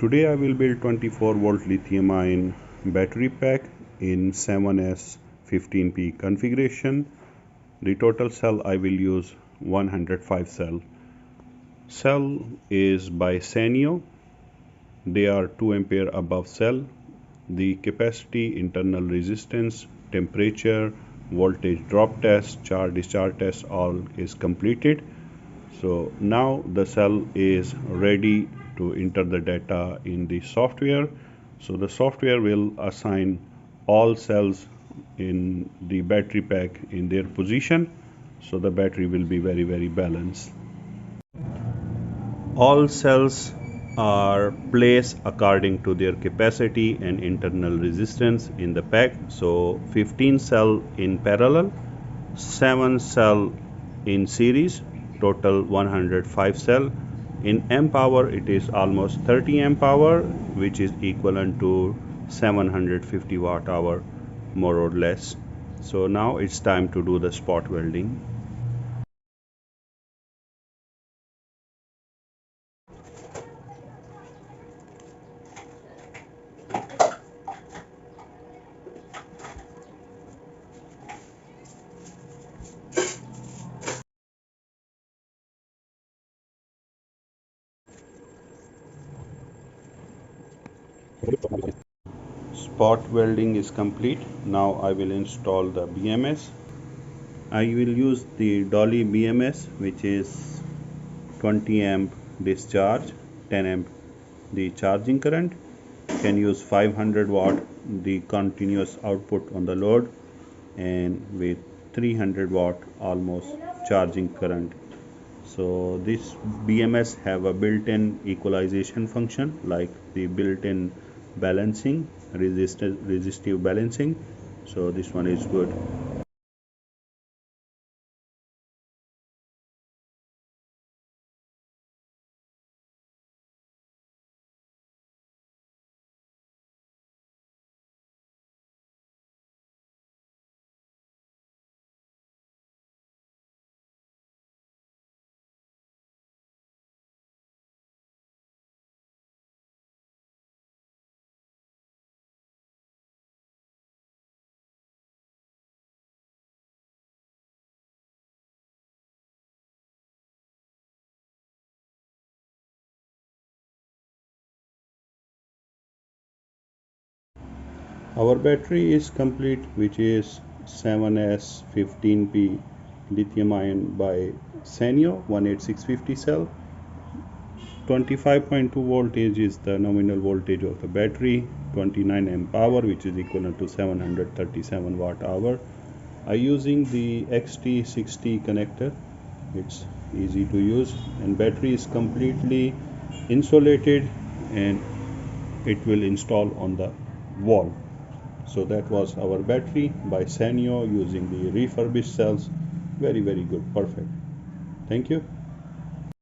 Today I will build 24 volt lithium ion battery pack in 7S15P configuration. The total cell I will use 105 cell. Cell is by Sanyo. They are 2 ampere above cell. The capacity, internal resistance, temperature, voltage drop test, charge discharge test all is completed. So now the cell is ready to enter the data in the software. So the software will assign all cells in the battery pack in their position. So the battery will be very balanced. All cells are placed according to their capacity and internal resistance in the pack. So 15 cell in parallel, 7 cell in series, total 105 cell. In amp hour it is almost 30 amp hour, which is equivalent to 750 watt hour more or less. So now it's time to do the spot welding. Spot welding is complete. Now I will install the BMS. I will use the dolly BMS, which is 20 amp discharge, 10 amp the charging current. Can use 500 watt the continuous output on the load, and with 300 watt almost charging current. So this BMS have a built-in equalization function, like the built-in balancing, resistive balancing. So this one is good. Our battery is complete, which is 7S15P lithium ion by Sanyo 18650 cell. 25.2 voltage is the nominal voltage of the battery, 29 amp hour, which is equivalent to 737 watt hour. I using the XT60 connector. It's easy to use, and battery is completely insulated and it will install on the wall. So that was our battery by Sanyo using the refurbished cells. Very good, perfect. Thank you.